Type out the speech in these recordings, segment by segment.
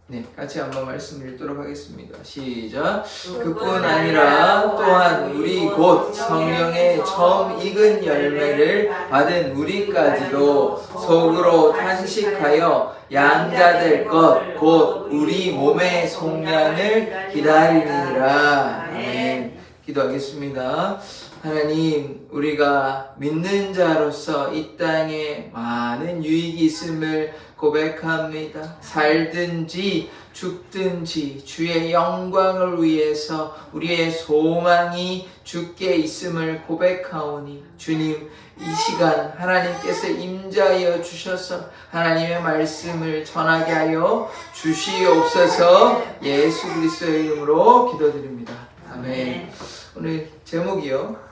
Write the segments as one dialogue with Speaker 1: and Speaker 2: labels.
Speaker 1: 네, 같이 한번 말씀 읽도록 하겠습니다. 시작. 그뿐 아니라 또한 우리 곧 성령의 처음 익은 열매를 받은 우리까지도 속으로 탄식하여 양자될 것 곧 우리 몸의 속량을 기다리니라. 아멘. 기도하겠습니다. 하나님, 우리가 믿는 자로서 이 땅에 많은 유익이 있음을 고백합니다. 살든지 죽든지 주의 영광을 위해서 우리의 소망이 주께 있음을 고백하오니 주님, 이 시간 하나님께서 임자하여 주셔서 하나님의 말씀을 전하게 하여 주시옵소서. 예수 그리스도의 이름으로 기도드립니다. 아멘. 오늘 제목이요,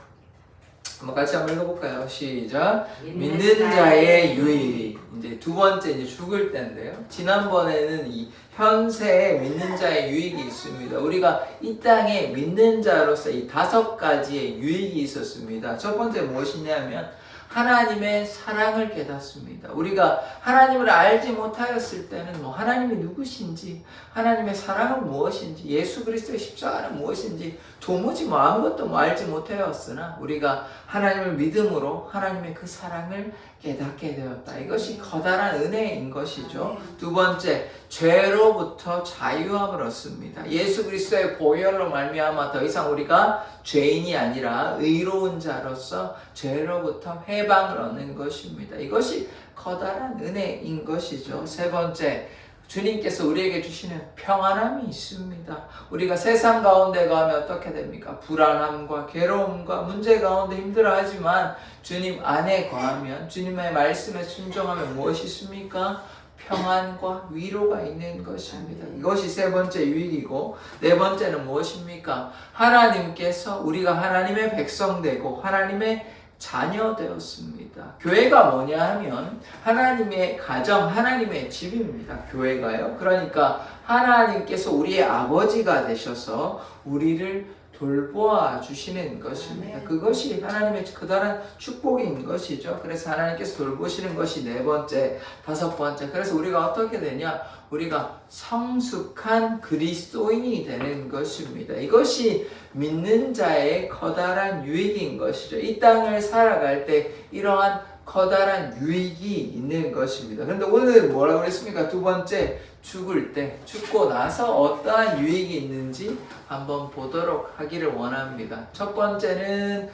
Speaker 1: 한번 같이 한번 읽어볼까요? 시작. 믿는 자의 유익. 이제 두 번째, 이제 죽을 때인데요. 지난번에는 이 현세에 믿는 자의 유익이 있습니다. 우리가 이 땅에 믿는 자로서 이 5가지의 유익이 있었습니다. 첫 번째 무엇이냐면 하나님의 사랑을 깨닫습니다. 우리가 하나님을 알지 못하였을 때는 하나님이 누구신지, 하나님의 사랑은 무엇인지, 예수 그리스도의 십자가는 무엇인지 도무지 아무것도 알지 못하였으나 우리가 하나님을 믿음으로 하나님의 그 사랑을 깨닫게 되었다. 이것이 커다란 은혜인 것이죠. 두 번째, 죄로부터 자유함을 얻습니다. 예수 그리스도의 보혈로 말미암아 더 이상 우리가 죄인이 아니라 의로운 자로서 죄로부터 해방을 얻는 것입니다. 이것이 커다란 은혜인 것이죠. 세 번째, 주님께서 우리에게 주시는 평안함이 있습니다. 우리가 세상 가운데 가면 어떻게 됩니까? 불안함과 괴로움과 문제 가운데 힘들어하지만 주님 안에 거하면, 주님의 말씀에 순종하면 무엇이 있습니까? 평안과 위로가 있는 것입니다. 이것이 세 번째 유익이고, 네 번째는 무엇입니까? 하나님께서 우리가 하나님의 백성 되고 하나님의 자녀 되었습니다. 교회가 뭐냐 하면 하나님의 가정, 하나님의 집입니다. 교회가요. 그러니까 하나님께서 우리의 아버지가 되셔서 우리를 돌보아 주시는 것입니다. 그것이 하나님의 커다란 축복인 것이죠. 그래서 하나님께서 돌보시는 것이 네 번째, 다섯 번째. 그래서 우리가 어떻게 되냐? 우리가 성숙한 그리스도인이 되는 것입니다. 이것이 믿는 자의 커다란 유익인 것이죠. 이 땅을 살아갈 때 이러한 커다란 유익이 있는 것입니다. 그런데 오늘 뭐라고 그랬습니까? 두 번째, 죽을 때, 죽고 나서 어떠한 유익이 있는지 한번 보도록 하기를 원합니다. 첫 번째는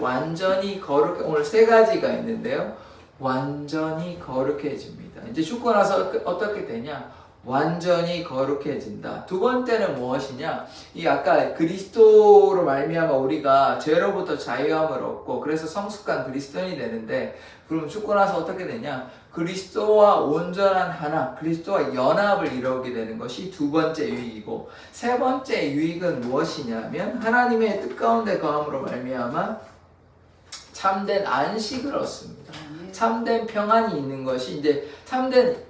Speaker 1: 완전히 거룩, 오늘 세 가지가 있는데요. 완전히 거룩해집니다. 이제 죽고 나서 어떻게 되냐? 완전히 거룩해진다. 두 번째는 무엇이냐? 이 아까 그리스도로 말미암아 우리가 죄로부터 자유함을 얻고 그래서 성숙한 그리스도인이 되는데, 그럼 죽고 나서 어떻게 되냐? 그리스도와 온전한 하나, 그리스도와 연합을 이루게 되는 것이 두 번째 유익이고, 세 번째 유익은 무엇이냐면 하나님의 뜻 가운데 거함으로 말미암아 참된 안식을 얻습니다. 참된 평안이 있는 것이, 이제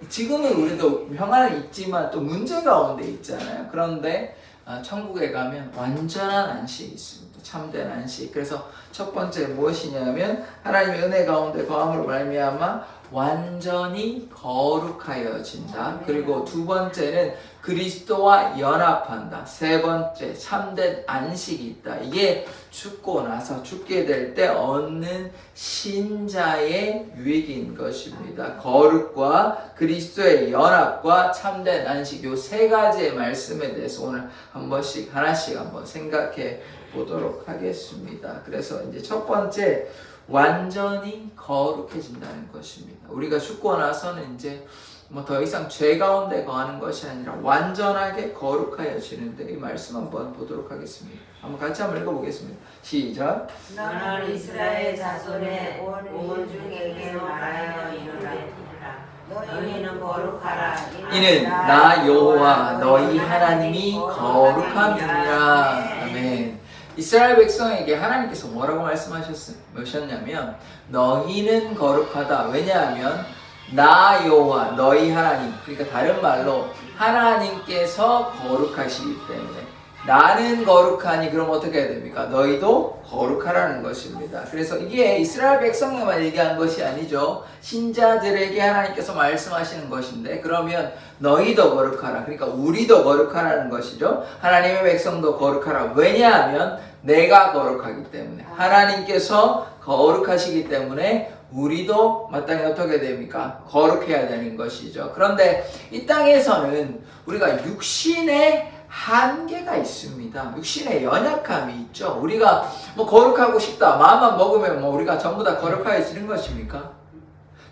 Speaker 1: 지금은 우리도 평안은 있지만 또 문제 가운데 있잖아요. 그런데 천국에 가면 완전한 안식이 있습니다. 참된 안식. 그래서 첫 번째 무엇이냐면 하나님의 은혜 가운데 거함으로 말미암아 완전히 거룩하여진다. 그리고 두 번째는 그리스도와 연합한다. 세 번째, 참된 안식이 있다. 이게 죽고 나서 죽게 될 때 얻는 신자의 유익인 것입니다. 거룩과 그리스도의 연합과 참된 안식, 이 세 가지의 말씀에 대해서 오늘 한 번씩 하나씩 한번 생각해 보도록 하겠습니다. 그래서 이제 첫 번째, 완전히 거룩해진다는 것입니다. 우리가 죽고 나서는 이제 더 이상 죄 가운데 거하는 것이 아니라 완전하게 거룩하여지는데, 이 말씀 한번 보도록 하겠습니다. 한번 같이 한번 읽어보겠습니다. 시작.
Speaker 2: 너는 이스라엘 자손의 온 중에게 말하여 이르라. 너희는 거룩하라.
Speaker 1: 이는 나 여호와 너희 하나님이 거룩함이니라. 아멘. 이스라엘 백성에게 하나님께서 뭐라고 말씀하셨냐면 너희는 거룩하다. 왜냐하면 나 여호와 너희 하나님, 그러니까 다른 말로 하나님께서 거룩하시기 때문에 나는 거룩하니 그럼 어떻게 해야 됩니까? 너희도 거룩하라는 것입니다. 그래서 이게 이스라엘 백성에만 얘기한 것이 아니죠. 신자들에게 하나님께서 말씀하시는 것인데 그러면 너희도 거룩하라. 그러니까 우리도 거룩하라는 것이죠. 하나님의 백성도 거룩하라. 왜냐하면 내가 거룩하기 때문에 하나님께서 거룩하시기 때문에 우리도 마땅히 어떻게 됩니까? 거룩해야 되는 것이죠. 그런데 이 땅에서는 우리가 육신의 한계가 있습니다. 육신의 연약함이 있죠. 우리가 뭐 거룩하고 싶다 마음만 먹으면 뭐 우리가 전부 다 거룩해지는 것입니까?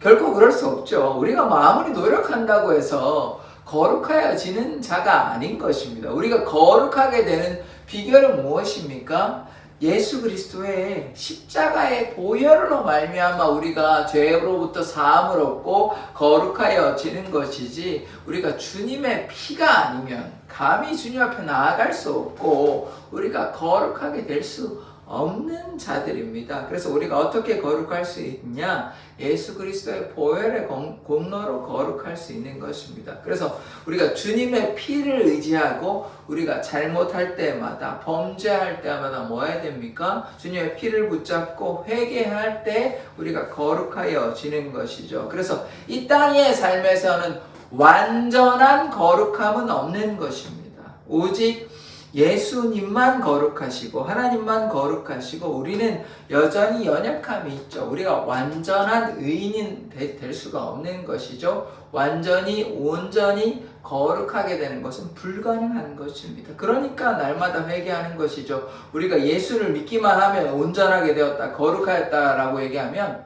Speaker 1: 결코 그럴 수 없죠. 우리가 아무리 노력한다고 해서 거룩해지는 자가 아닌 것입니다. 우리가 거룩하게 되는 비결은 무엇입니까? 예수 그리스도의 십자가의 보혈로 말미암아 우리가 죄로부터 사함을 얻고 거룩하여지는 것이지 우리가 주님의 피가 아니면 감히 주님 앞에 나아갈 수 없고 우리가 거룩하게 될 수 없는 자들입니다. 그래서 우리가 어떻게 거룩할 수 있냐? 예수 그리스도의 보혈의 공로로 거룩할 수 있는 것입니다. 그래서 우리가 주님의 피를 의지하고 우리가 잘못할 때마다 범죄할 때마다 뭐 해야 됩니까? 주님의 피를 붙잡고 회개할 때 우리가 거룩하여지는 것이죠. 그래서 이 땅의 삶에서는 완전한 거룩함은 없는 것입니다. 오직 예수님만 거룩하시고 하나님만 거룩하시고 우리는 여전히 연약함이 있죠. 우리가 완전한 의인이 될 수가 없는 것이죠. 완전히 온전히 거룩하게 되는 것은 불가능한 것입니다. 그러니까 날마다 회개하는 것이죠. 우리가 예수를 믿기만 하면 온전하게 되었다, 거룩하였다라고 얘기하면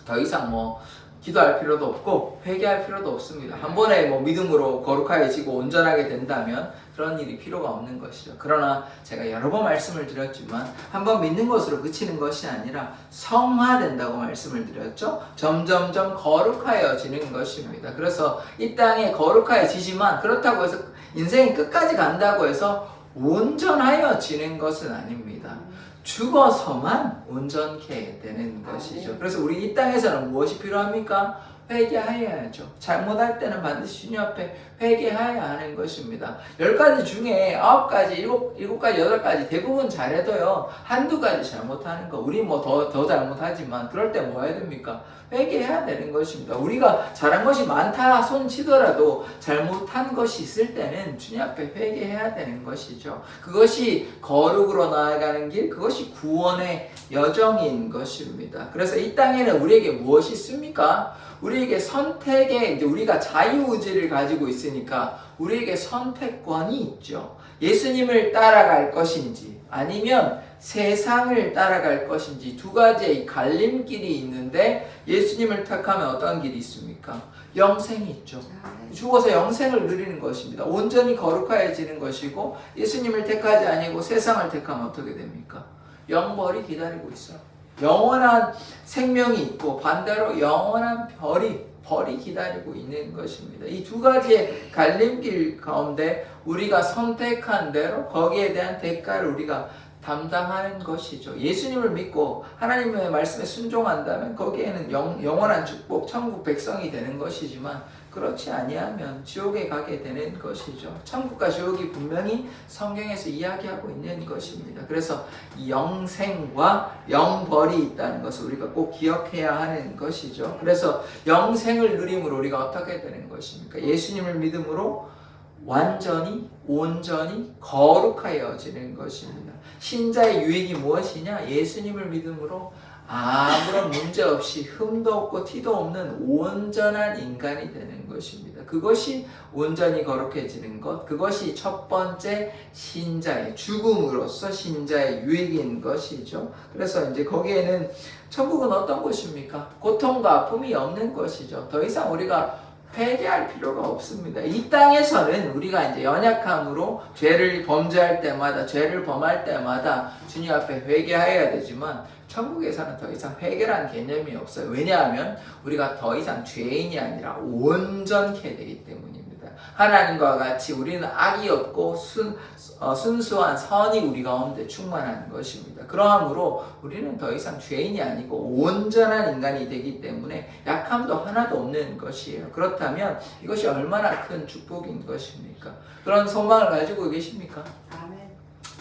Speaker 1: 더 이상 기도할 필요도 없고 회개할 필요도 없습니다. 한 번에 믿음으로 거룩해지고 온전하게 된다면 그런 일이 필요가 없는 것이죠. 그러나 제가 여러 번 말씀을 드렸지만 한번 믿는 것으로 그치는 것이 아니라 성화된다고 말씀을 드렸죠. 점점점 거룩하여지는 것입니다. 그래서 이 땅에 거룩하여지지만 그렇다고 해서 인생이 끝까지 간다고 해서 온전하여지는 것은 아닙니다. 죽어서만 온전케 되는 것이죠. 그래서 우리 이 땅에서는 무엇이 필요합니까? 회개하여야죠. 잘못할 때는 반드시 주님 앞에 회개해야 하는 것입니다. 10가지 중에 9가지, 7가지, 8가지 대부분 잘해도요. 한두 가지 잘못하는 거. 우리 더 잘못하지만 그럴 때 뭐 해야 됩니까? 회개해야 되는 것입니다. 우리가 잘한 것이 많다 손 치더라도 잘못한 것이 있을 때는 주님 앞에 회개해야 되는 것이죠. 그것이 거룩으로 나아가는 길, 그것이 구원의 여정인 것입니다. 그래서 이 땅에는 우리에게 무엇이 있습니까? 우리에게 선택의 우리가 자유의지를 가지고 있으니까 우리에게 선택권이 있죠. 예수님을 따라갈 것인지 아니면 세상을 따라갈 것인지 두 가지의 갈림길이 있는데 예수님을 택하면 어떤 길이 있습니까? 영생이 있죠. 죽어서 영생을 누리는 것입니다. 온전히 거룩해지는 것이고 기수님을 택하지 아니고 세상을 택하면 어떻게 됩니까? 영벌이 기다리고 있어요. 영원한 생명이 있고 반대로 영원한 벌이 기다리고 있는 것입니다. 이 두 가지의 갈림길 가운데 우리가 선택한 대로 거기에 대한 대가를 우리가 담당하는 것이죠. 예수님을 믿고 하나님의 말씀에 순종한다면 거기에는 영원한 축복, 천국 백성이 되는 것이지만 그렇지 아니하면 지옥에 가게 되는 것이죠. 천국과 지옥이 분명히 성경에서 이야기하고 있는 것입니다. 그래서 이 영생과 영벌이 있다는 것을 우리가 꼭 기억해야 하는 것이죠. 그래서 영생을 누림으로 우리가 어떻게 되는 것입니까? 예수님을 믿음으로 완전히 온전히 거룩하여지는 것입니다. 신자의 유익이 무엇이냐? 예수님을 믿음으로 아무런 문제 없이 흠도 없고 티도 없는 온전한 인간이 되는 것입니다. 그것이 온전히 거룩해지는 것, 그것이 첫 번째 신자의 죽음으로써 신자의 유익인 것이죠. 그래서 이제 거기에는 천국은 어떤 곳입니까? 고통과 아픔이 없는 것이죠. 더 이상 우리가 회개할 필요가 없습니다. 이 땅에서는 우리가 이제 연약함으로 죄를 범죄할 때마다, 죄를 범할 때마다 주님 앞에 회개해야 되지만 천국에서는 더 이상 회개라는 개념이 없어요. 왜냐하면 우리가 더 이상 죄인이 아니라 온전케 되기 때문입니다. 하나님과 같이 우리는 악이 없고 순수한 선이 우리 가운데 충만한 것입니다. 그러므로 우리는 더 이상 죄인이 아니고 온전한 인간이 되기 때문에 약함도 하나도 없는 것이에요. 그렇다면 이것이 얼마나 큰 축복인 것입니까? 그런 소망을 가지고 계십니까?
Speaker 2: 아멘.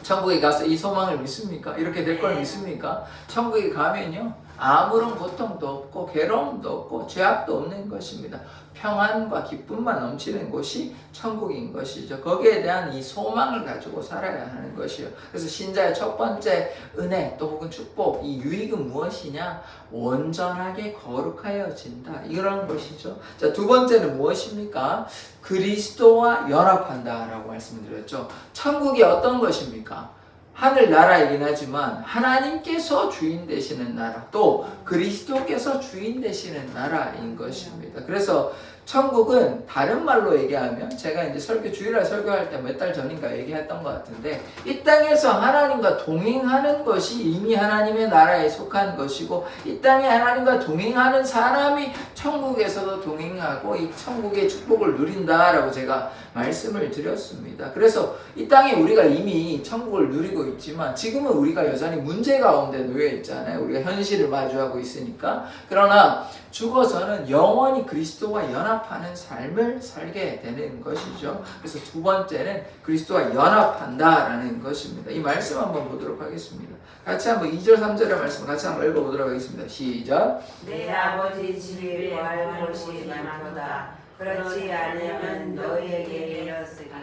Speaker 1: 천국에 가서 이 소망을 믿습니까? 이렇게 될 걸 믿습니까? 천국에 가면요 아무런 고통도 없고 괴로움도 없고 죄악도 없는 것입니다. 평안과 기쁨만 넘치는 곳이 천국인 것이죠. 거기에 대한 이 소망을 가지고 살아야 하는 것이요. 그래서 신자의 첫 번째 은혜 또 혹은 축복, 이 유익은 무엇이냐? 온전하게 거룩하여진다. 이런 것이죠. 자, 두 번째는 무엇입니까? 그리스도와 연합한다라고 말씀을 드렸죠. 천국이 어떤 것입니까? 하늘나라이긴 하지만 하나님께서 주인 되시는 나라, 또 그리스도께서 주인 되시는 나라인 것입니다. 그래서 천국은 다른 말로 얘기하면 제가 이제 주일날 설교할 때 몇 달 전인가 얘기했던 것 같은데, 이 땅에서 하나님과 동행하는 것이 이미 하나님의 나라에 속한 것이고, 이 땅에 하나님과 동행하는 사람이 천국에서도 동행하고 이 천국의 축복을 누린다라고 제가 말씀을 드렸습니다. 그래서 이 땅에 우리가 이미 천국을 누리고 있지만 지금은 우리가 여전히 문제 가운데 놓여 있잖아요. 우리가 현실을 마주하고 있으니까. 그러나 죽어서는 영원히 그리스도와 연합하는 삶을 살게 되는 것이죠. 그래서 두 번째는 그리스도와 연합한다라는 것입니다. 이 말씀 한번 보도록 하겠습니다. 같이 한번 2절 3절의 말씀 같이 한번 읽어보도록 하겠습니다. 시작.
Speaker 2: 내 아버지 집에 갈 곳이 많도다. 그렇지 않으면 너희에게 이르렀으리라.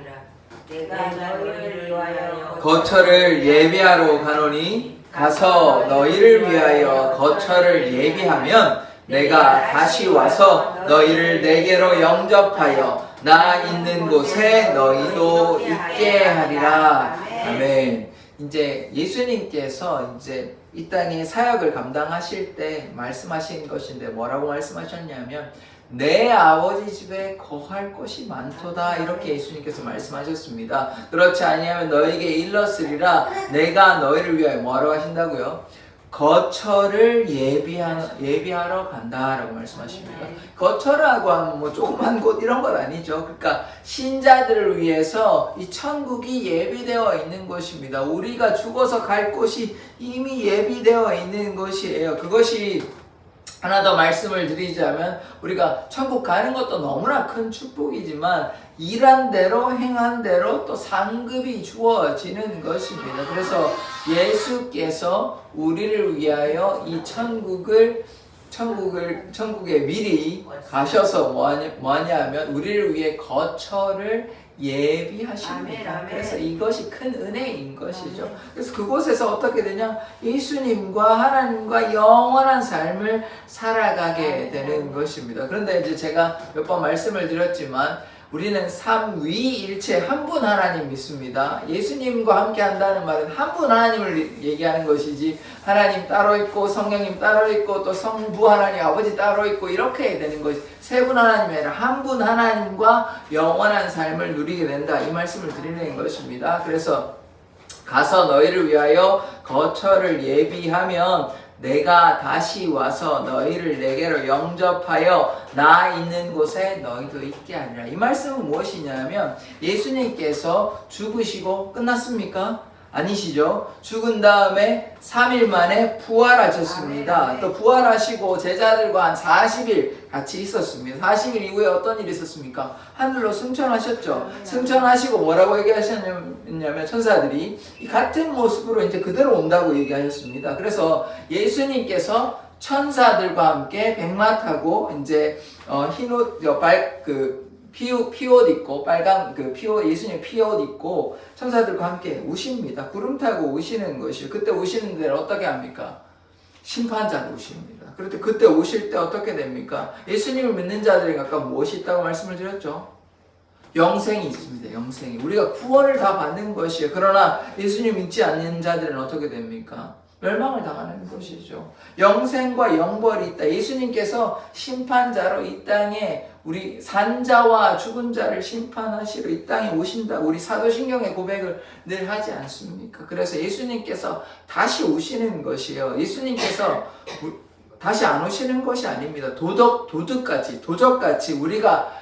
Speaker 2: 내가 너희를 위하여
Speaker 1: 거처를 예비하러 가노니 가서 너희를 위하여 거처를 예비하면 내가 다시 와서 너희를 내게로 영접하여 나 있는 곳에 너희도 있게 하리라. 아멘. 이제 예수님께서 이제 이 땅에 사역을 감당하실 때 말씀하신 것인데 뭐라고 말씀하셨냐면 내 아버지 집에 거할 곳이 많도다, 이렇게 예수님께서 말씀하셨습니다. 그렇지 아니하면 너에게 일렀으리라. 내가 너희를 위하여 뭐하러 하신다고요? 거처를 예비하러 간다라고 말씀하십니다. 거처라고 하면 뭐 조그만 곳 이런 건 아니죠. 그러니까 신자들을 위해서 이 천국이 예비되어 있는 것입니다. 우리가 죽어서 갈 곳이 이미 예비되어 있는 것이에요. 그것이 하나 더 말씀을 드리자면 우리가 천국 가는 것도 너무나 큰 축복이지만 일한 대로 행한 대로 또 상급이 주어지는 것입니다. 그래서 예수께서 우리를 위하여 이 천국에 미리 가셔서 뭐하냐 하면 우리를 위해 거처를 예비하십니다.
Speaker 2: 아멘, 아멘.
Speaker 1: 그래서 이것이 큰 은혜인 것이죠. 아멘. 그래서 그곳에서 어떻게 되냐? 예수님과 하나님과 영원한 삶을 살아가게 되는 것입니다. 그런데 이제 제가 몇 번 말씀을 드렸지만 우리는 삼위일체 한 분 하나님 믿습니다. 예수님과 함께 한다는 말은 한 분 하나님을 얘기하는 것이지 하나님 따로 있고 성령님 따로 있고 또 성부 하나님 아버지 따로 있고 이렇게 되는 것이 세 분 하나님이 아니라 한 분 하나님과 영원한 삶을 누리게 된다, 이 말씀을 드리는 것입니다. 그래서 가서 너희를 위하여 거처를 예비하면 내가 다시 와서 너희를 내게로 영접하여 나 있는 곳에 너희도 있게 하리라. 이 말씀은 무엇이냐면 예수님께서 죽으시고 끝났습니까? 아니시죠. 죽은 다음에 3일 만에 부활하셨습니다. 또 부활하시고 제자들과 한 40일 같이 있었습니다. 40일 이후에 어떤 일이 있었습니까? 하늘로 승천하셨죠. 승천하시고 뭐라고 얘기하셨냐면 천사들이 이 같은 모습으로 이제 그대로 온다고 얘기하셨습니다. 그래서 예수님께서 천사들과 함께 백마 타고 이제 피옷 입고 빨간 예수님 피옷 입고 천사들과 함께 오십니다. 구름 타고 오시는 것이요. 그때 오시는 데는 어떻게 합니까? 심판자로 오십니다. 그런데 그때 오실 때 어떻게 됩니까? 예수님을 믿는 자들이 아까 무엇이 있다고 말씀을 드렸죠? 영생이 있습니다. 영생이. 우리가 구원을 다 받는 것이에요. 그러나 예수님 믿지 않는 자들은 어떻게 됩니까? 멸망을 당하는 것이죠. 영생과 영벌이 있다. 예수님께서 심판자로 이 땅에 우리 산자와 죽은 자를 심판하시러 이 땅에 오신다. 우리 사도신경의 고백을 늘 하지 않습니까? 그래서 예수님께서 다시 오시는 것이에요. 예수님께서 다시 안 오시는 것이 아닙니다. 도적같이 우리가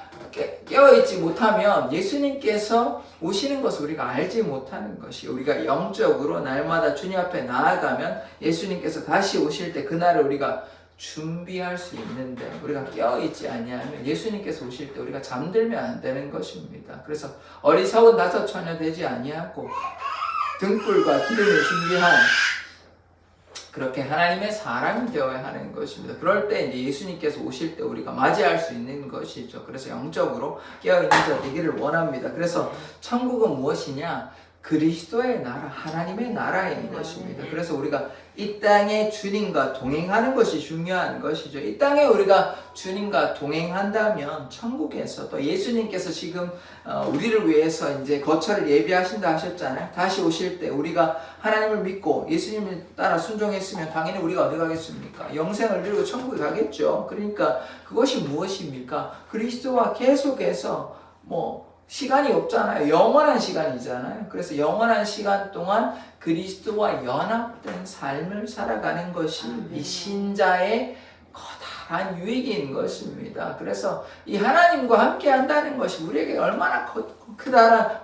Speaker 1: 깨어있지 못하면 예수님께서 오시는 것을 우리가 알지 못하는 것이, 우리가 영적으로 날마다 주님 앞에 나아가면 예수님께서 다시 오실 때 그날을 우리가 준비할 수 있는데, 우리가 깨어있지 아니하면 예수님께서 오실 때 우리가 잠들면 안 되는 것입니다. 그래서 어리석은 다섯 처녀 되지 아니하고 등불과 기름을 준비한 그렇게 하나님의 사람이 되어야 하는 것입니다. 그럴 때 이제 예수님께서 오실 때 우리가 맞이할 수 있는 것이죠. 그래서 영적으로 깨어있는 자 되기를 원합니다. 그래서 천국은 무엇이냐? 그리스도의 나라, 하나님의 나라인 것입니다. 그래서 우리가 이 땅에 주님과 동행하는 것이 중요한 것이죠. 이 땅에 우리가 주님과 동행한다면 천국에서 또 예수님께서 지금 우리를 위해서 이제 거처를 예비하신다 하셨잖아요. 다시 오실 때 우리가 하나님을 믿고 예수님을 따라 순종했으면 당연히 우리가 어디 가겠습니까? 영생을 누리고 천국에 가겠죠. 그러니까 그것이 무엇입니까? 그리스도와 계속해서 시간이 없잖아요. 영원한 시간이잖아요. 그래서 영원한 시간 동안 그리스도와 연합된 삶을 살아가는 것이 이 신자의 커다란 유익인 것입니다. 그래서 이 하나님과 함께 한다는 것이 우리에게 얼마나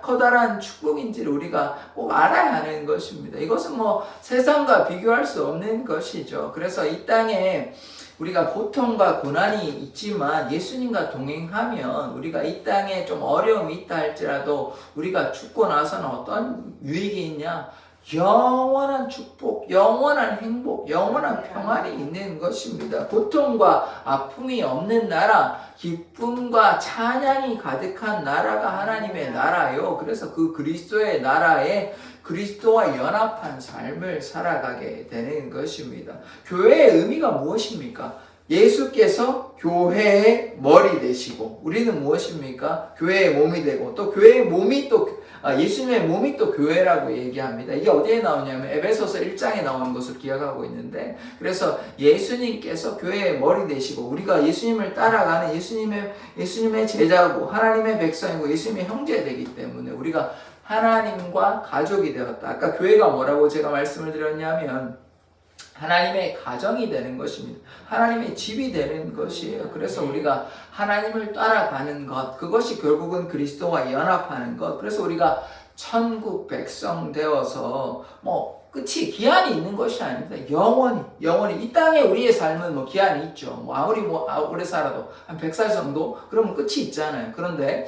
Speaker 1: 커다란 축복인지를 우리가 꼭 알아야 하는 것입니다. 이것은 세상과 비교할 수 없는 것이죠. 그래서 이 땅에 우리가 고통과 고난이 있지만 예수님과 동행하면 우리가 이 땅에 좀 어려움이 있다 할지라도 우리가 죽고 나서는 어떤 유익이 있냐? 영원한 축복, 영원한 행복, 영원한 평안이 있는 것입니다. 고통과 아픔이 없는 나라, 기쁨과 찬양이 가득한 나라가 하나님의 나라요. 그래서 그 그리스도의 나라에 그리스도와 연합한 삶을 살아가게 되는 것입니다. 교회의 의미가 무엇입니까? 예수께서 교회의 머리 되시고 우리는 무엇입니까? 교회의 몸이 되고 또 교회의 몸이 예수님의 몸이 또 교회라고 얘기합니다. 이게 어디에 나오냐면 에베소서 1장에 나오는 것을 기억하고 있는데, 그래서 예수님께서 교회의 머리 되시고 우리가 예수님을 따라가는 예수님의 제자고 하나님의 백성이고 예수님의 형제 되기 때문에 우리가 하나님과 가족이 되었다. 아까 교회가 뭐라고 제가 말씀을 드렸냐면 하나님의 가정이 되는 것입니다. 하나님의 집이 되는 것이에요. 그래서 우리가 하나님을 따라가는 것, 그것이 결국은 그리스도와 연합하는 것. 그래서 우리가 천국 백성 되어서 끝이 기한이 있는 것이 아닙니다. 영원히 이 땅에 우리의 삶은 기한이 있죠. 아무리 오래 살아도 한 100살 정도 그러면 끝이 있잖아요. 그런데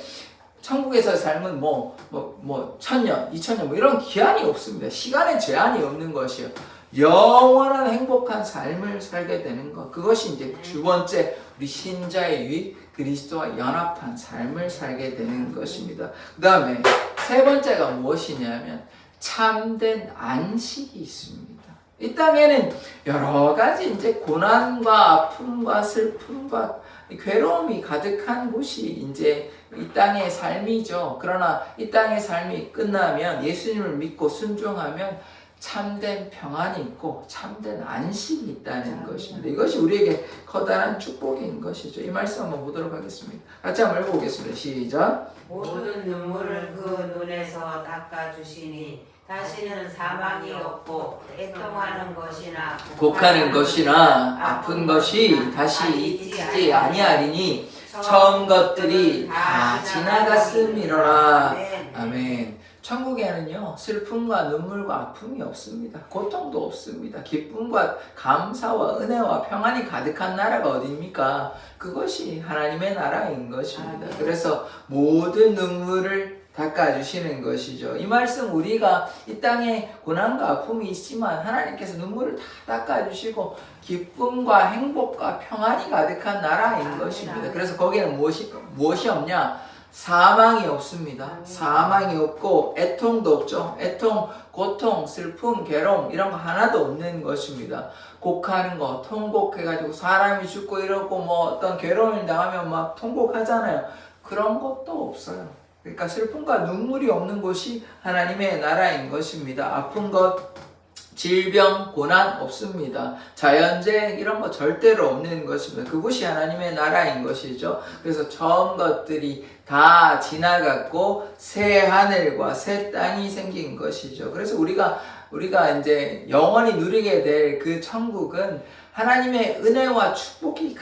Speaker 1: 천국에서의 삶은 1000년, 2000년 이런 기한이 없습니다. 시간의 제한이 없는 것이에요. 영원한 행복한 삶을 살게 되는 것. 그것이 이제 두 번째 우리 신자의 유익, 그리스도와 연합한 삶을 살게 되는 것입니다. 그 다음에 세 번째가 무엇이냐면 참된 안식이 있습니다. 이 땅에는 여러 가지 이제 고난과 아픔과 슬픔과 괴로움이 가득한 곳이 이제 이 땅의 삶이죠. 그러나 이 땅의 삶이 끝나면 예수님을 믿고 순종하면 참된 평안이 있고 참된 안식이 있다는 것입니다. 이것이 우리에게 커다란 축복인 것이죠. 이 말씀 한번 보도록 하겠습니다. 같이 한번 읽어보겠습니다. 시작.
Speaker 2: 모든 눈물을 그 눈에서 닦아주시니 다시는 사망이 없고 애통하는 것이나
Speaker 1: 곡하는 것이나 아픈 것이 다시 있지 아니하리니 처음 것들이 다 지나갔음이로라. 아멘. 천국에는요, 슬픔과 눈물과 아픔이 없습니다. 고통도 없습니다. 기쁨과 감사와 은혜와 평안이 가득한 나라가 어디입니까? 그것이 하나님의 나라인 것입니다. 그래서 모든 눈물을 닦아주시는 것이죠. 이 말씀 우리가 이 땅에 고난과 아픔이 있지만 하나님께서 눈물을 다 닦아주시고 기쁨과 행복과 평안이 가득한 나라인 것입니다. 그래서 거기에는 무엇이 없냐? 사망이 없습니다. 사망이 없고 애통도 없죠. 애통, 고통, 슬픔, 괴로움 이런 거 하나도 없는 것입니다. 곡하는 거, 통곡해가지고 사람이 죽고 이러고 어떤 괴로움을 당하면 막 통곡하잖아요. 그런 것도 없어요. 그러니까 슬픔과 눈물이 없는 곳이 하나님의 나라인 것입니다. 아픈 것, 질병, 고난 없습니다. 자연재해 이런 거 절대로 없는 것입니다. 그곳이 하나님의 나라인 것이죠. 그래서 처음 것들이 다 지나갔고 새 하늘과 새 땅이 생긴 것이죠. 그래서 우리가 이제 영원히 누리게 될 그 천국은 하나님의 은혜와 축복이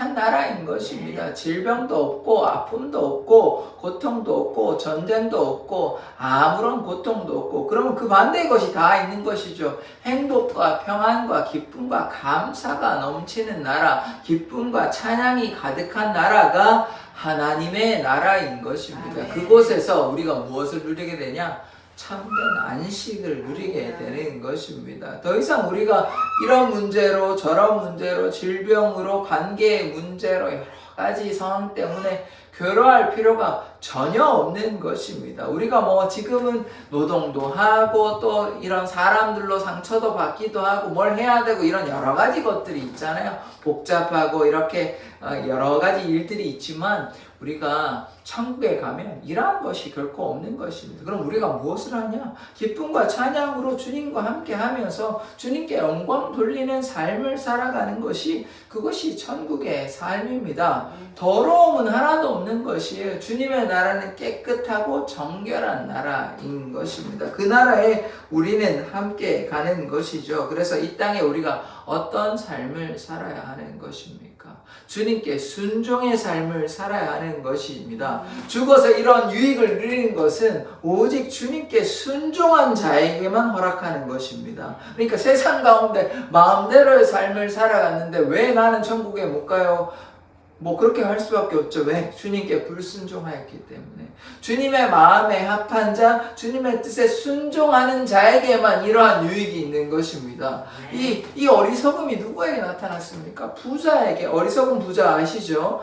Speaker 1: 가득한 나라인 것입니다. 질병도 없고 아픔도 없고 고통도 없고 전쟁도 없고 아무런 고통도 없고, 그러면 그 반대의 것이 다 있는 것이죠. 행복과 평안과 기쁨과 감사가 넘치는 나라, 기쁨과 찬양이 가득한 나라가 하나님의 나라인 것입니다. 그곳에서 우리가 무엇을 누리게 되냐? 참된 안식을 누리게 되는 것입니다. 더 이상 우리가 이런 문제로 저런 문제로 질병으로 관계의 문제로 여러 가지 상황 때문에 괴로워할 필요가 전혀 없는 것입니다. 우리가 뭐 지금은 노동도 하고 또 이런 사람들로 상처도 받기도 하고 뭘 해야 되고 이런 여러 가지 것들이 있잖아요. 복잡하고 이렇게 여러 가지 일들이 있지만 우리가 천국에 가면 이러한 것이 결코 없는 것입니다. 그럼 우리가 무엇을 하냐? 기쁨과 찬양으로 주님과 함께 하면서 주님께 영광 돌리는 삶을 살아가는 것이, 그것이 천국의 삶입니다. 더러움은 하나도 없는 것이에요. 주님의 나라는 깨끗하고 정결한 나라인 것입니다. 그 나라에 우리는 함께 가는 것이죠. 그래서 이 땅에 우리가 어떤 삶을 살아야 하는 것입니까? 주님께 순종의 삶을 살아야 하는 것입니다. 죽어서 이런 유익을 누리는 것은 오직 주님께 순종한 자에게만 허락하는 것입니다. 그러니까 세상 가운데 마음대로의 삶을 살아갔는데 왜 나는 천국에 못 가요? 뭐 그렇게 할 수밖에 없죠. 왜? 주님께 불순종하였기 때문에. 주님의 마음에 합한 자, 주님의 뜻에 순종하는 자에게만 이러한 유익이 있는 것입니다. 이 어리석음이 누구에게 나타났습니까? 부자에게. 어리석은 부자 아시죠?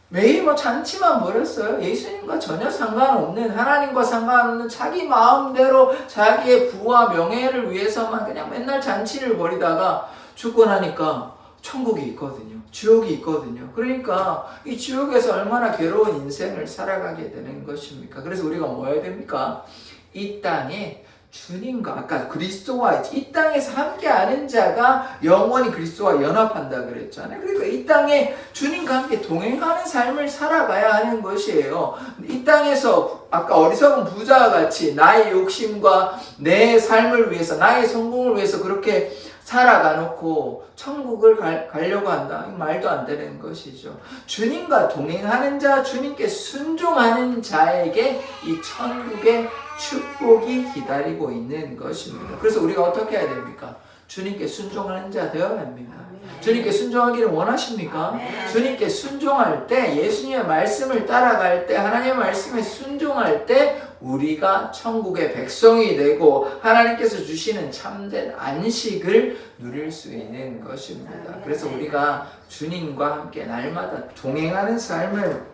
Speaker 1: 매일 뭐 잔치만 벌였어요. 예수님과 전혀 상관없는, 하나님과 상관없는 자기 마음대로 자기의 부와 명예를 위해서만 그냥 맨날 잔치를 벌이다가 죽고 나니까 천국이 있거든요. 지옥이 있거든요. 그러니까 이 지옥에서 얼마나 괴로운 인생을 살아가게 되는 것입니까? 그래서 우리가 뭐 해야 됩니까? 이 땅에 주님과, 아까 그리스도와 이 땅에서 함께하는 자가 영원히 그리스도와 연합한다 그랬잖아요. 그러니까 이 땅에 주님과 함께 동행하는 삶을 살아가야 하는 것이에요. 이 땅에서 아까 어리석은 부자와 같이 나의 욕심과 내 삶을 위해서, 나의 성공을 위해서 그렇게 살아가 놓고 천국을 가려고 한다. 말도 안 되는 것이죠. 주님과 동행하는 자, 주님께 순종하는 자에게 이 천국의 축복이 기다리고 있는 것입니다. 그래서 우리가 어떻게 해야 됩니까? 주님께 순종하는 자 되어야 합니다. 주님께 순종하기를 원하십니까? 주님께 순종할 때, 예수님의 말씀을 따라갈 때, 하나님의 말씀에 순종할 때 우리가 천국의 백성이 되고 하나님께서 주시는 참된 안식을 누릴 수 있는 것입니다. 그래서 우리가 주님과 함께 날마다 동행하는 삶을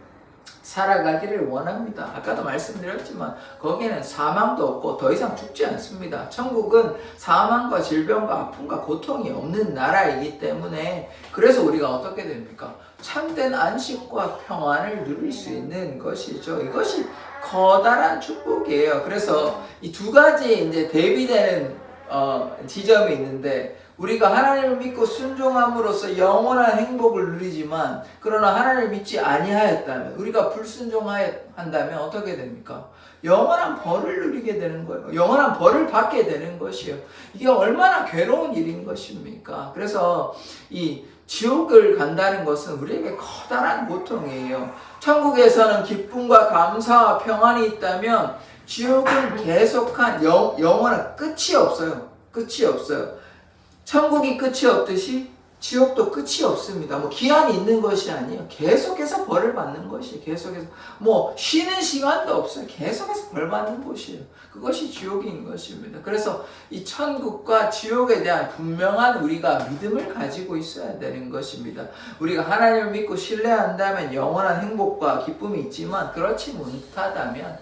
Speaker 1: 살아가기를 원합니다. 아까도 말씀드렸지만 거기는 사망도 없고 더 이상 죽지 않습니다. 천국은 사망과 질병과 아픔과 고통이 없는 나라이기 때문에, 그래서 우리가 어떻게 됩니까? 참된 안식과 평안을 누릴 수 있는 것이죠. 이것이 커다란 축복이에요. 그래서 이 두 가지 이제 대비되는 지점이 있는데, 우리가 하나님을 믿고 순종함으로써 영원한 행복을 누리지만, 그러나 하나님을 믿지 아니하였다면, 우리가 불순종한다면 어떻게 됩니까? 영원한 벌을 누리게 되는 거예요. 영원한 벌을 받게 되는 것이에요. 이게 얼마나 괴로운 일인 것입니까? 그래서 이 지옥을 간다는 것은 우리에게 커다란 고통이에요. 천국에서는 기쁨과 감사와 평안이 있다면 지옥은 계속한 영원한 끝이 없어요. 끝이 없어요. 천국이 끝이 없듯이 지옥도 끝이 없습니다. 뭐 기한이 있는 것이 아니에요. 계속해서 벌을 받는 것이에요. 계속해서 뭐 쉬는 시간도 없어요. 계속해서 벌 받는 곳이에요. 그것이 지옥인 것입니다. 그래서 이 천국과 지옥에 대한 분명한 우리가 믿음을 가지고 있어야 되는 것입니다. 우리가 하나님을 믿고 신뢰한다면 영원한 행복과 기쁨이 있지만, 그렇지 못하다면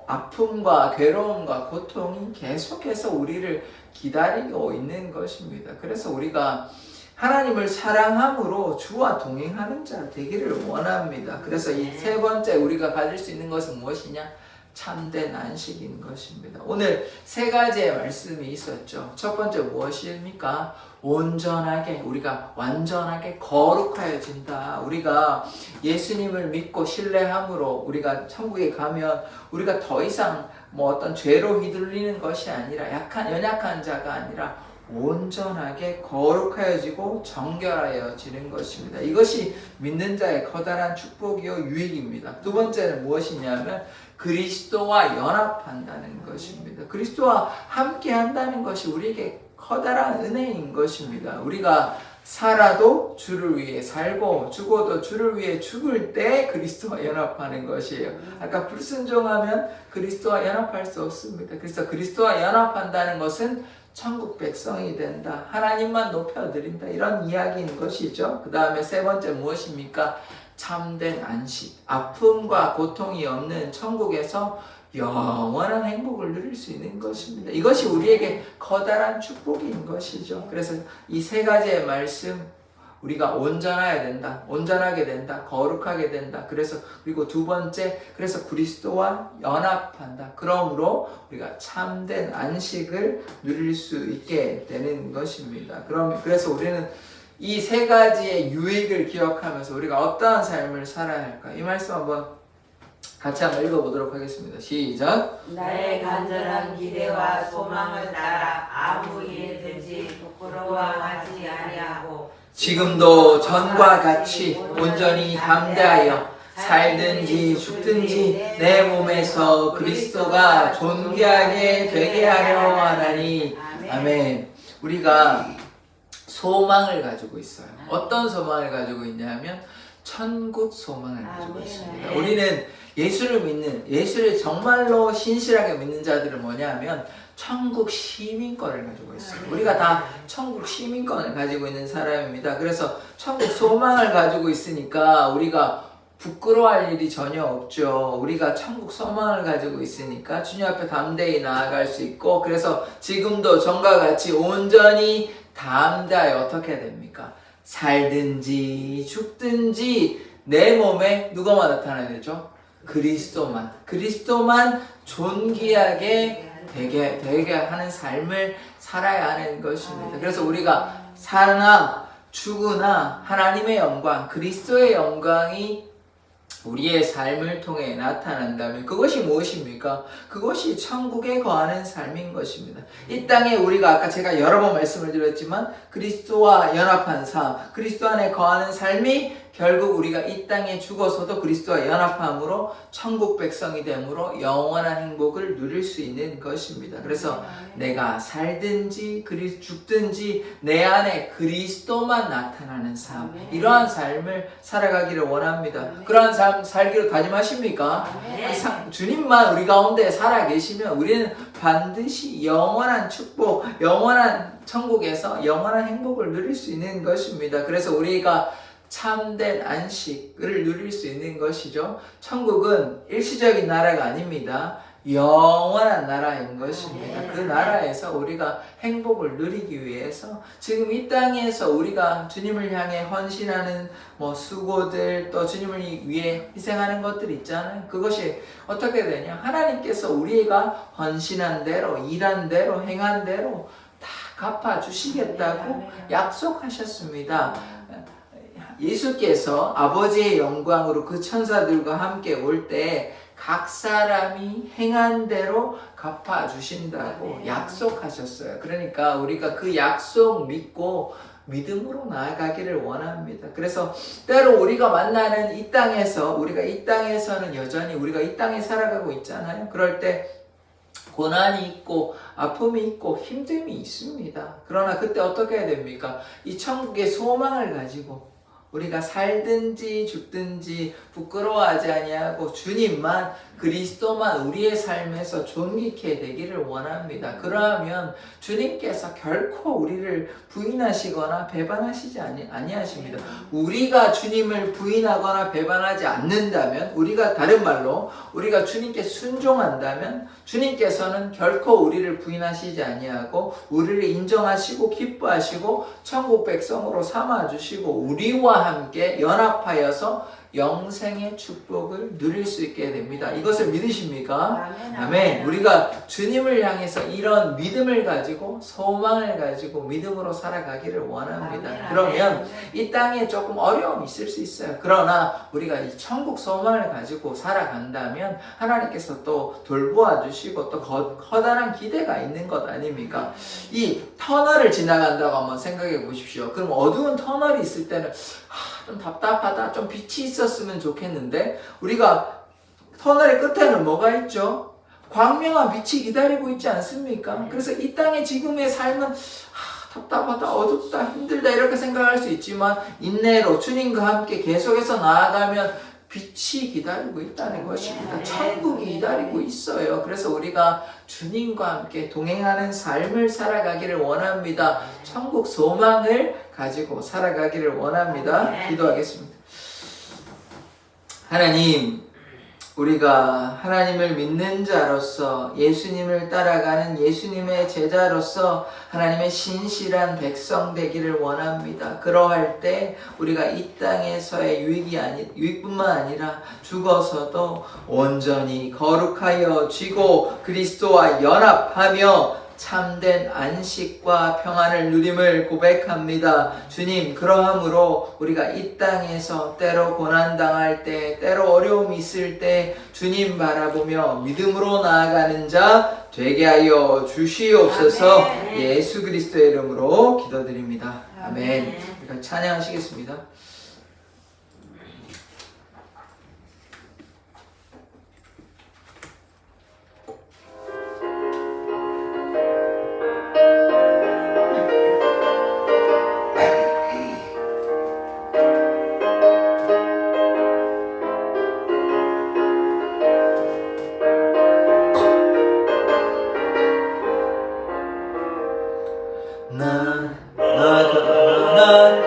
Speaker 1: 아픔과 괴로움과 고통이 계속해서 우리를 기다리고 있는 것입니다. 그래서 우리가 하나님을 사랑함으로 주와 동행하는 자 되기를 원합니다. 그래서 이 세 번째 우리가 가질 수 있는 것은 무엇이냐? 참된 안식인 것입니다. 오늘 세 가지의 말씀이 있었죠. 첫 번째 무엇입니까? 온전하게, 우리가 완전하게 거룩하여진다. 우리가 예수님을 믿고 신뢰함으로 우리가 천국에 가면 우리가 더 이상 뭐 어떤 죄로 휘둘리는 것이 아니라, 연약한 자가 아니라 온전하게 거룩하여지고 정결하여지는 것입니다. 이것이 믿는 자의 커다란 축복이요 유익입니다. 두 번째는 무엇이냐면 그리스도와 연합한다는 것입니다. 그리스도와 함께 한다는 것이 우리에게 커다란 은혜인 것입니다. 우리가 살아도 주를 위해 살고 죽어도 주를 위해 죽을 때 그리스도와 연합하는 것이에요. 아까 불순종하면 그리스도와 연합할 수 없습니다. 그래서 그리스도와 연합한다는 것은 천국 백성이 된다. 하나님만 높여드린다. 이런 이야기인 것이죠. 그 다음에 세 번째 무엇입니까? 참된 안식. 아픔과 고통이 없는 천국에서 영원한 행복을 누릴 수 있는 것입니다. 이것이 우리에게 커다란 축복인 것이죠. 그래서 이 세 가지의 말씀, 우리가 온전해야 된다, 온전하게 된다, 거룩하게 된다. 그리고 두 번째, 그래서 그리스도와 연합한다. 그러므로 우리가 참된 안식을 누릴 수 있게 되는 것입니다. 그래서 우리는 이 세 가지의 유익을 기억하면서 우리가 어떠한 삶을 살아야 할까? 이 말씀 한번 같이 한번 읽어보도록 하겠습니다. 시작.
Speaker 2: 나의 간절한 기대와 소망을 따라 아무 일에든지 부끄러워하지 아니하고
Speaker 1: 지금도 전과 같이 온전히 담대하여 살든지 죽든지 내 몸에서 그리스도가 존귀하게 되게 하려 하나니. 아멘. 우리가 소망을 가지고 있어요. 어떤 소망을 가지고 있냐면 천국 소망을 가지고 있습니다. 우리는 예수를 정말로 신실하게 믿는 자들은 뭐냐면 천국 시민권을 가지고 있어요. 우리가 다 천국 시민권을 가지고 있는 사람입니다. 그래서 천국 소망을 가지고 있으니까 우리가 부끄러워할 일이 전혀 없죠. 우리가 천국 소망을 가지고 있으니까 주님 앞에 담대히 나아갈 수 있고, 그래서 지금도 전과 같이 온전히 담대하여 어떻게 해야 됩니까? 살든지 죽든지 내 몸에 누가만 나타나야 되죠? 그리스도만 존귀하게 되게 하는 삶을 살아야 하는 것입니다. 그래서 우리가 사나 죽으나 하나님의 영광, 그리스도의 영광이 우리의 삶을 통해 나타난다면 그것이 무엇입니까? 그것이 천국에 거하는 삶인 것입니다. 이 땅에 우리가 아까 제가 여러 번 말씀을 드렸지만 그리스도와 연합한 삶, 그리스도 안에 거하는 삶이 결국 우리가 이 땅에 죽어서도 그리스도와 연합함으로 천국 백성이 됨으로 영원한 행복을 누릴 수 있는 것입니다. 그래서 내가 살든지 죽든지 내 안에 그리스도만 나타나는 삶, 이러한 삶을 살아가기를 원합니다. 그러한 삶 살기로 다짐하십니까? 주님만 우리 가운데 살아계시면 우리는 반드시 영원한 축복, 영원한 천국에서 영원한 행복을 누릴 수 있는 것입니다. 그래서 우리가 참된 안식을 누릴 수 있는 것이죠. 천국은 일시적인 나라가 아닙니다. 영원한 나라인 것입니다. 그 나라에서 우리가 행복을 누리기 위해서 지금 이 땅에서 우리가 주님을 향해 헌신하는 수고들, 또 주님을 위해 희생하는 것들 있잖아요. 그것이 어떻게 되냐? 하나님께서 우리가 헌신한 대로, 일한 대로, 행한 대로 다 갚아주시겠다고 약속하셨습니다. 예수께서 아버지의 영광으로 그 천사들과 함께 올 때 각 사람이 행한 대로 갚아주신다고 약속하셨어요. 그러니까 우리가 그 약속 믿고 믿음으로 나아가기를 원합니다. 그래서 때로 우리가 만나는 이 땅에서, 우리가 이 땅에서는 여전히 우리가 이 땅에 살아가고 있잖아요. 그럴 때 고난이 있고 아픔이 있고 힘듦이 있습니다. 그러나 그때 어떻게 해야 됩니까? 이 천국의 소망을 가지고 우리가 살든지 죽든지 부끄러워하지 아니하고 주님만, 그리스도만 우리의 삶에서 존귀케 되기를 원합니다. 그러면 주님께서 결코 우리를 부인하시거나 배반하시지 아니하십니다. 우리가 주님을 부인하거나 배반하지 않는다면, 우리가 다른 말로 우리가 주님께 순종한다면 주님께서는 결코 우리를 부인하시지 아니하고 우리를 인정하시고 기뻐하시고 천국 백성으로 삼아주시고 우리와 함께 연합하여서 영생의 축복을 누릴 수 있게 됩니다. 이것을 믿으십니까?
Speaker 2: 아멘.
Speaker 1: 아멘. 우리가 주님을 향해서 이런 믿음을 가지고 소망을 가지고 믿음으로 살아가기를 원합니다.
Speaker 2: 아멘.
Speaker 1: 그러면 이 땅에 조금 어려움이 있을 수 있어요. 그러나 우리가 이 천국 소망을 가지고 살아간다면 하나님께서 또 돌보아 주시고 또 커다란 기대가 있는 것 아닙니까? 이 터널을 지나간다고 한번 생각해 보십시오. 그럼 어두운 터널이 있을 때는 좀 답답하다, 좀 빛이 있었으면 좋겠는데 우리가 터널의 끝에는 뭐가 있죠? 광명한 빛이 기다리고 있지 않습니까? 그래서 이 땅의 지금의 삶은 답답하다, 어둡다, 힘들다 이렇게 생각할 수 있지만 인내로 주님과 함께 계속해서 나아가면 빛이 기다리고 있다는 것입니다. 천국이 기다리고 있어요. 그래서 우리가 주님과 함께 동행하는 삶을 살아가기를 원합니다. 천국 소망을 가지고 살아가기를 원합니다. 기도하겠습니다. 하나님, 우리가 하나님을 믿는 자로서 예수님을 따라가는 예수님의 제자로서 하나님의 신실한 백성 되기를 원합니다. 그러할 때 우리가 이 땅에서의 유익뿐만 아니라 죽어서도 온전히 거룩하여 지고 그리스도와 연합하며 참된 안식과 평안을 누림을 고백합니다. 주님, 그러함으로 우리가 이 땅에서 때로 고난당할 때, 때로 어려움이 있을 때 주님 바라보며 믿음으로 나아가는 자 되게 하여 주시옵소서.
Speaker 2: 아멘.
Speaker 1: 예수 그리스도의 이름으로 기도드립니다. 아멘.
Speaker 2: 아멘.
Speaker 1: 우리가 찬양하시겠습니다.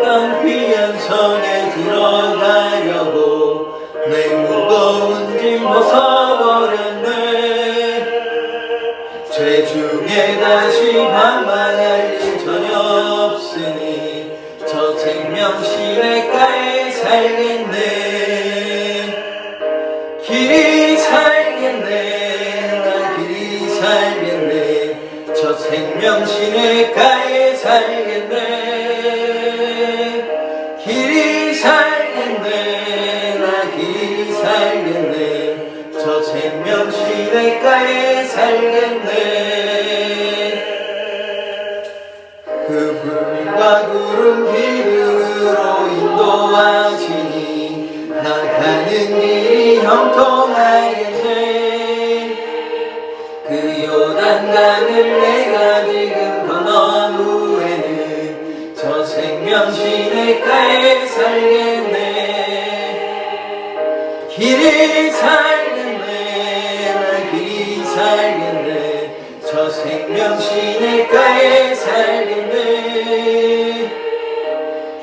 Speaker 3: 난 귀한 성에 들어가려고 내 무거운 짐 벗어버렸네. 죄 중에 다시 반만할 일 전혀 없으니 저 생명 시냇가에 살겠네. 길이 살겠네. 난 길이 살겠네. 저 생명 시냇가에 살겠네. 길이 살겠네. 나 길이 살겠네. 저 생명 시냇가에 살겠네. 그분과 구름 기름으로 인도하시니 나가는 길이 형통하겠네. 그 요단강을 내가 지금 건넌 후에는 저 생명 시냇가에 살겠네. 길이 살겠네. 나 길이 살겠네. 저 생명 시냇가에 살겠네.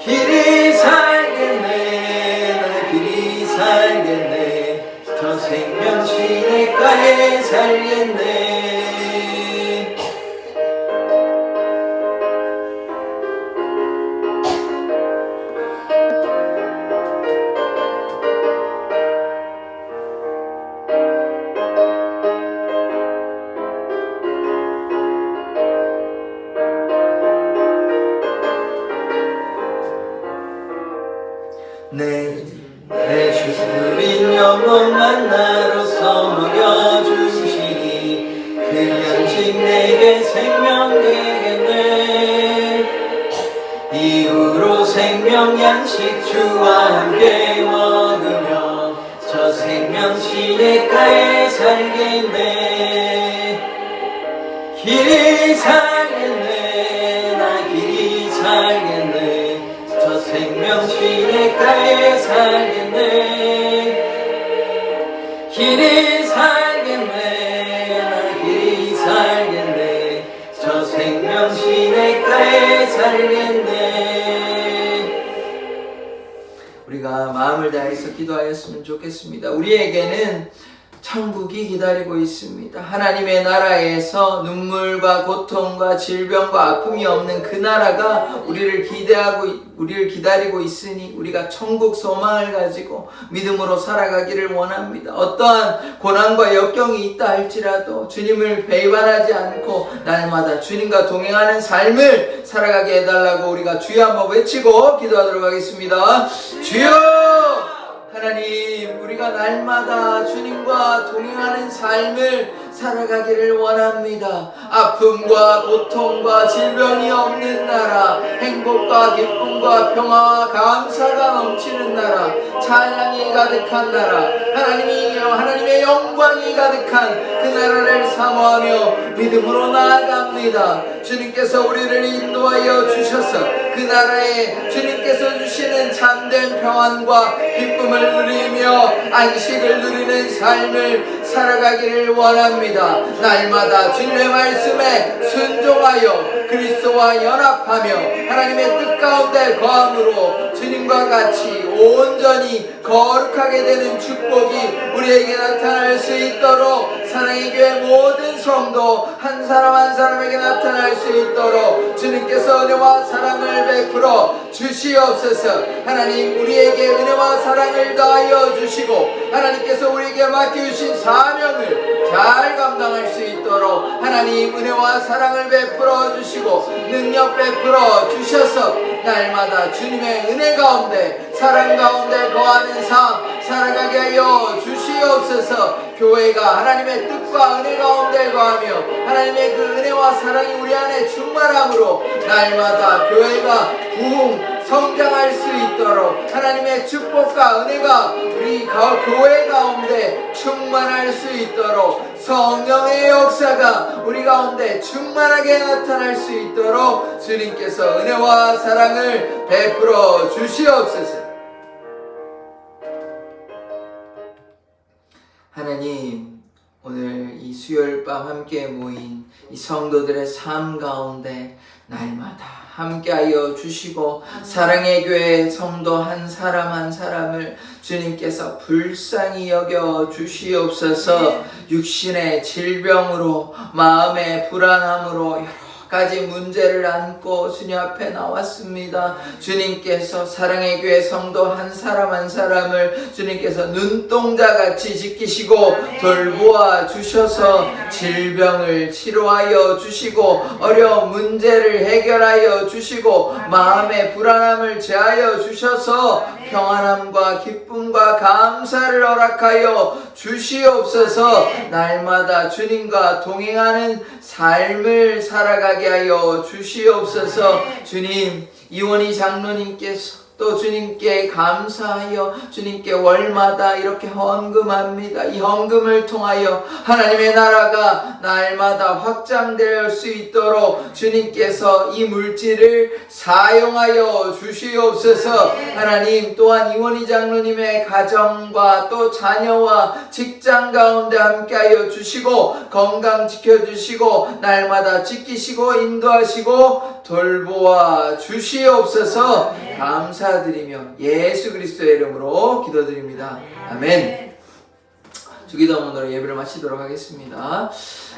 Speaker 3: 길이 살겠네. 나 길이 살겠네. 저 생명 시냇가에 살겠네. 내 주린 영혼 만나러서 먹여주시니 그 양식 내게 생명 되겠네. 이후로 생명 양식 주와 함께 먹으며 저 생명 시냇가에 살겠네. 길이 살겠네. 나 길이 살겠네. 저 생명 시냇가에 살겠네. 길이 살겠네. 나 길이 살겠네. 저 생명 시냇가에 살겠네.
Speaker 1: 우리가 마음을 다해서 기도하였으면 좋겠습니다. 우리에게는 천국이 기다리고 있습니다. 하나님의 나라에서 눈물과 고통과 질병과 아픔이 없는 그 나라가 우리를 기다리고 있으니 우리가 천국 소망을 가지고 믿음으로 살아가기를 원합니다. 어떠한 고난과 역경이 있다 할지라도 주님을 배반하지 않고 날마다 주님과 동행하는 삶을 살아가게 해달라고 우리가 주여 한번 외치고 기도하도록 하겠습니다. 주여! 하나님, 우리가 날마다 주님과 동행하는 삶을 살아가기를 원합니다. 아픔과 고통과 질병이 없는 나라, 행복과 기쁨과 평화와 감사가 넘치는 나라, 찬양이 가득한 나라, 하나님의 영광이 가득한 그 나라를 사모하며 믿음으로 나아갑니다. 주님께서 우리를 인도하여 주셔서 그 나라에 주님께서 주시는 참된 평안과 기쁨을 누리며 안식을 누리는 삶을 살아가기를 원합니다. 날마다 주님의 말씀에 순종하여 그리스도와 연합하며 하나님의 뜻 가운데 거함으로 주님과 같이 온전히 거룩하게 되는 축복이 우리에게 나타날 수 있도록 사랑의 교회 모든 성도 한 사람 한 사람에게 나타날 수 있도록 주님께서 은혜와 사랑을 베풀어 주시옵소서. 하나님, 우리에게 은혜와 사랑을 더하여 주시고 하나님께서 우리에게 맡겨주신 사명을 잘 감당할 수 있도록 하나님 은혜와 사랑을 베풀어 주시고 능력 베풀어 주셔서 날마다 주님의 은혜 가운데 사랑 가운데 거하는 삶 살아가게 하여 주시옵소서. 교회가 하나님의 뜻과 은혜 가운데 거하며 하나님의 그 은혜와 사랑이 우리 안에 충만함으로 날마다 교회가 부흥 성장할 수 있도록 하나님의 축복과 은혜가 우리 교회 가운데 충만할 수 있도록 성령의 역사가 우리 가운데 충만하게 나타날 수 있도록 주님께서 은혜와 사랑을 베풀어 주시옵소서. 하나님, 오늘 이 수요일 밤 함께 모인 이 성도들의 삶 가운데 날마다 함께하여 주시고 사랑의 교회 성도 한 사람 한 사람을 주님께서 불쌍히 여겨 주시옵소서. 육신의 질병으로 마음의 불안함으로 여러 가지 문제를 안고 주님 앞에 나왔습니다. 주님께서 사랑의 교회 성도 한 사람 한 사람을 주님께서 눈동자같이 지키시고 돌보아 주셔서 질병을 치료하여 주시고 어려운 문제를 해결하여 주시고 마음의 불안함을 제하여 주셔서 평안함과 기쁨과 감사를 허락하여 주시옵소서. 날마다 주님과 동행하는 삶을 살아가게 하여 주시옵소서. 주님, 이원희 장로님께서 또 주님께 감사하여 주님께 월마다 이렇게 헌금합니다. 이 헌금을 통하여 하나님의 나라가 날마다 확장될 수 있도록 주님께서 이 물질을 사용하여 주시옵소서. 하나님, 또한 이원희 장로님의 가정과 또 자녀와 직장 가운데 함께하여 주시고 건강 지켜주시고 날마다 지키시고 인도하시고 돌보아 주시옵소서. 감사드리며 예수 그리스도의 이름으로 기도드립니다. 아멘. 주기도문으로 예배를 마치도록 하겠습니다.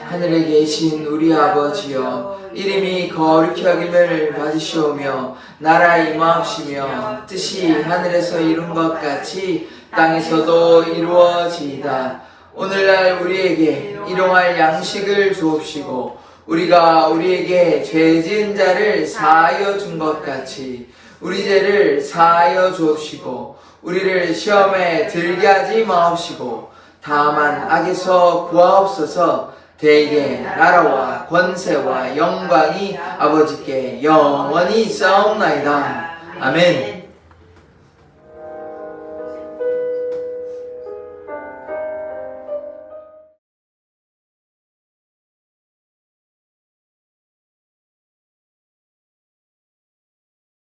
Speaker 1: 하늘에 계신 우리 아버지여, 이름이 거룩히 여김을 받으시오며 나라 임하옵시며 뜻이 하늘에서 이룬 것 같이 땅에서도 이루어지이다. 오늘날 우리에게 일용할 양식을 주옵시고 우리가 우리에게 죄 지은 자를 사하여 준 것 같이 우리 죄를 사하여 주옵시고 우리를 시험에 들게 하지 마옵시고 다만 악에서 구하옵소서. 대개 나라와 권세와 영광이 아버지께 영원히 있사옵나이다. 아멘.